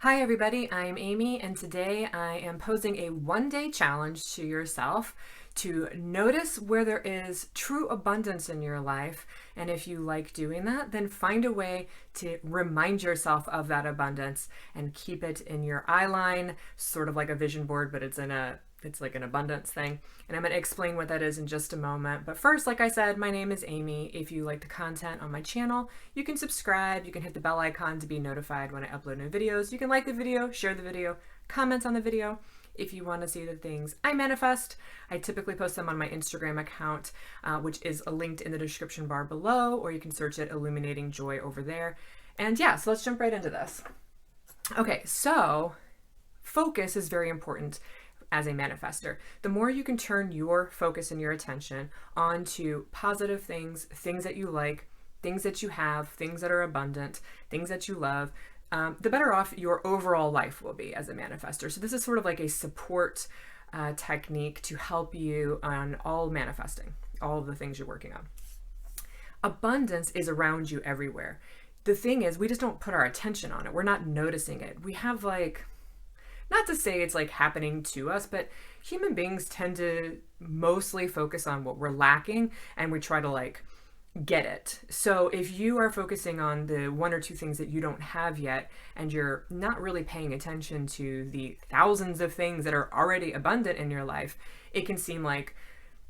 Hi everybody, I'm Amy and today I am posing a one-day challenge to yourself to notice where there is true abundance in your life, and if you like doing that, then find a way to remind yourself of that abundance and keep it in your eye line, sort of like a vision board, but it's like an abundance thing. And I'm going to explain what that is in just a moment. But first, like I said, my name is Amy. If you like the content on my channel, you can subscribe. You can hit the bell icon to be notified when I upload new videos. You can like the video, share the video, comment on the video. If you want to see the things I manifest, I typically post them on my Instagram account, which is linked in the description bar below, or you can search it Illuminating Joy over there. And yeah, so let's jump right into this. Okay, so focus is very important as a manifester. The more you can turn your focus and your attention onto positive things, things that you like, things that you have, things that are abundant, things that you love, the better off your overall life will be as a manifester. So this is sort of like a support technique to help you on all manifesting, all of the things you're working on. Abundance is around you everywhere. The thing is, we just don't put our attention on it. We're not noticing it. We have not to say it's like happening to us, but human beings tend to mostly focus on what we're lacking and we try to get it. So if you are focusing on the one or two things that you don't have yet and you're not really paying attention to the thousands of things that are already abundant in your life, it can seem like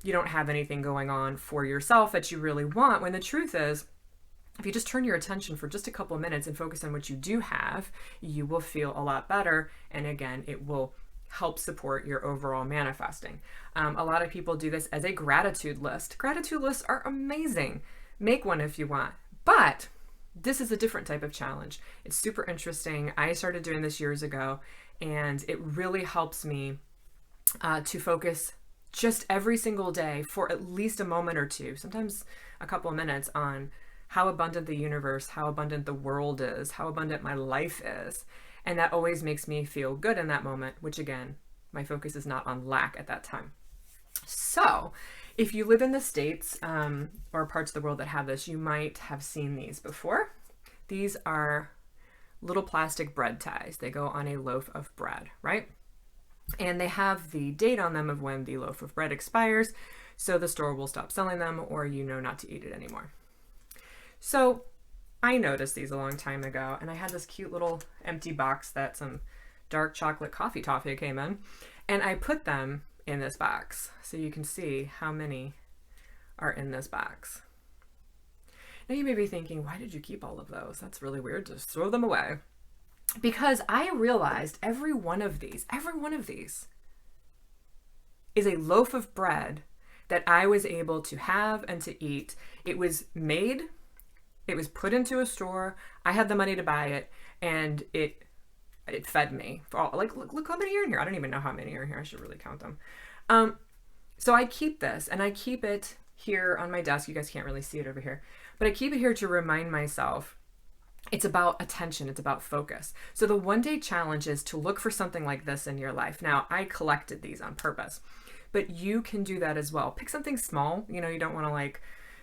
you don't have anything going on for yourself that you really want, when the truth is, if you just turn your attention for just a couple of minutes and focus on what you do have, you will feel a lot better. And again, it will help support your overall manifesting. A lot of people do this as a gratitude list. Gratitude lists are amazing. Make one if you want. But this is a different type of challenge. It's super interesting. I started doing this years ago, and it really helps me to focus just every single day for at least a moment or two, sometimes a couple of minutes, on how abundant the universe, how abundant the world is, how abundant my life is. And that always makes me feel good in that moment, which again, my focus is not on lack at that time. So if you live in the States or parts of the world that have this, you might have seen these before. These are little plastic bread ties. They go on a loaf of bread, right? And they have the date on them of when the loaf of bread expires, so the store will stop selling them, or you know not to eat it anymore. So I noticed these a long time ago, and I had this cute little empty box that some dark chocolate coffee toffee came in, and I put them in this box so you can see how many are in this box. Now you may be thinking, why did you keep all of those? That's really weird. Just throw them away. Because I realized every one of these is a loaf of bread that I was able to have and to eat. It was made, it was put into a store, I had the money to buy it, and it fed me. Look how many are in here. I don't even know how many are in here. I should really count them. So I keep this, and I keep it here on my desk. You guys can't really see it over here, but I keep it here to remind myself it's about attention, it's about focus. So the one-day challenge is to look for something like this in your life. Now, I collected these on purpose, but you can do that as well. Pick something small. You don't want to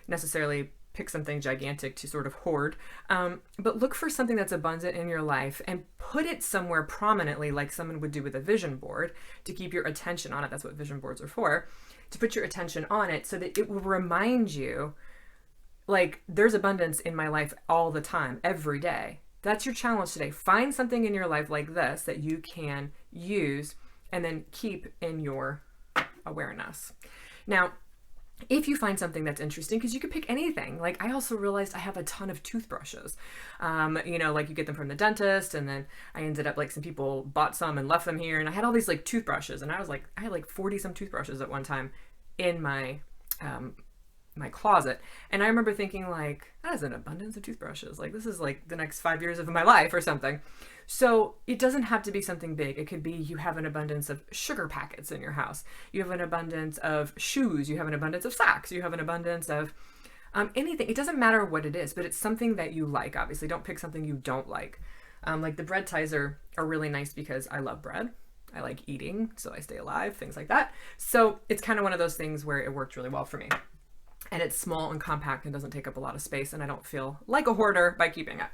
necessarily pick something gigantic to sort of hoard, but look for something that's abundant in your life and put it somewhere prominently, like someone would do with a vision board, to keep your attention on it. That's what vision boards are for, to put your attention on it so that it will remind you, there's abundance in my life all the time, every day. That's your challenge today. Find something in your life like this that you can use and then keep in your awareness. Now, if you find something that's interesting, because you could pick anything. I also realized I have a ton of toothbrushes. You get them from the dentist, and then I ended up, some people bought some and left them here, and I had all these toothbrushes, and I had 40 some toothbrushes at one time in my my closet. And I remember thinking that is an abundance of toothbrushes. This is the next 5 years of my life or something. So it doesn't have to be something big. It could be you have an abundance of sugar packets in your house. You have an abundance of shoes. You have an abundance of socks. You have an abundance of anything. It doesn't matter what it is, but it's something that you like. Obviously, don't pick something you don't like. The bread ties are really nice because I love bread. I like eating, so I stay alive, things like that. So it's kind of one of those things where it worked really well for me. And it's small and compact and doesn't take up a lot of space, and I don't feel like a hoarder by keeping it.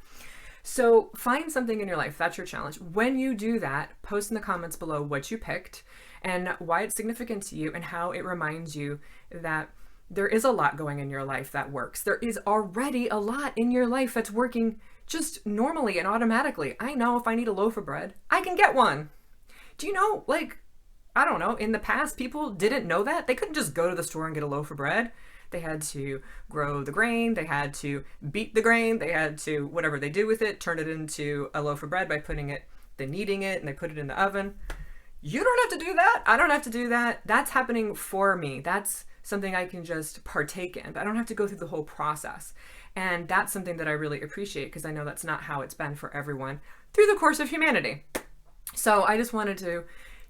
So find something in your life. That's your challenge. When you do that, post in the comments below what you picked and why it's significant to you and how it reminds you that there is a lot going in your life that works. There is already a lot in your life that's working just normally and automatically. I know if I need a loaf of bread, I can get one. Do you know, like, I don't know, in the past, people didn't know that. They couldn't just go to the store and get a loaf of bread. They had to grow the grain, they had to beat the grain, they had to, whatever they do with it, turn it into a loaf of bread by kneading it, and they put it in the oven. You don't have to do that. I don't have to do that. That's happening for me. That's something I can just partake in, but I don't have to go through the whole process. And that's something that I really appreciate because I know that's not how it's been for everyone through the course of humanity. So I just wanted to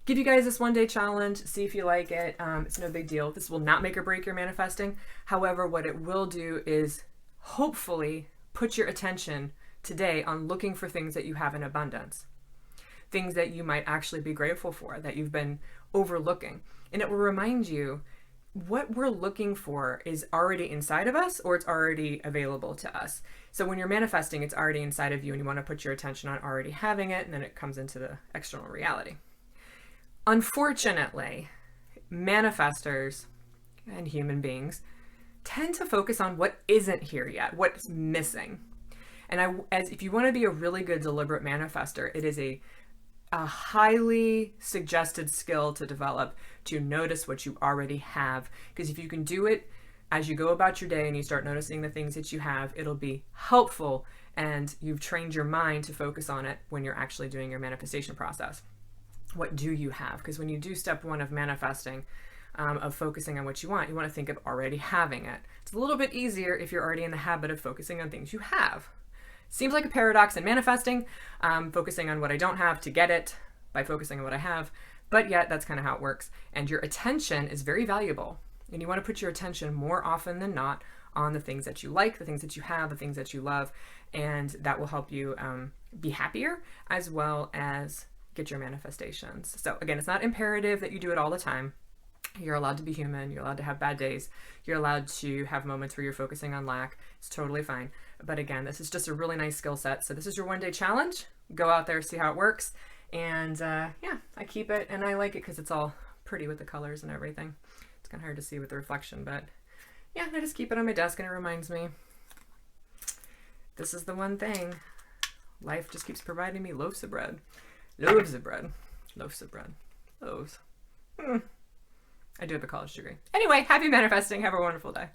give you guys this one-day challenge, see if you like it. It's no big deal. This will not make or break your manifesting. However, what it will do is hopefully put your attention today on looking for things that you have in abundance, things that you might actually be grateful for, that you've been overlooking. And it will remind you what we're looking for is already inside of us or it's already available to us. So when you're manifesting, it's already inside of you and you want to put your attention on already having it, and then it comes into the external reality. Unfortunately, manifestors and human beings tend to focus on what isn't here yet, what's missing. And if you want to be a really good deliberate manifester, it is a highly suggested skill to develop to notice what you already have. Because if you can do it as you go about your day and you start noticing the things that you have, it'll be helpful and you've trained your mind to focus on it when you're actually doing your manifestation process. What do you have? Because when you do step one of manifesting, of focusing on what you want to think of already having it. It's a little bit easier if you're already in the habit of focusing on things you have. Seems like a paradox in manifesting, focusing on what I don't have to get it by focusing on what I have, but yet that's kind of how it works. And your attention is very valuable, and you want to put your attention more often than not on the things that you like, the things that you have, the things that you love, and that will help you be happier as well as get your manifestations. So again, it's not imperative that you do it all the time. You're allowed to be human. You're allowed to have bad days. You're allowed to have moments where you're focusing on lack. It's totally fine. But again, this is just a really nice skill set. So this is your one-day challenge. Go out there, see how it works. And yeah, I keep it and I like it because it's all pretty with the colors and everything. It's kind of hard to see with the reflection, but yeah, I just keep it on my desk and it reminds me this is the one thing. Life just keeps providing me loaves of bread. Loaves of bread. Loaves of bread. Loaves. I do have a college degree. Anyway, happy manifesting. Have a wonderful day.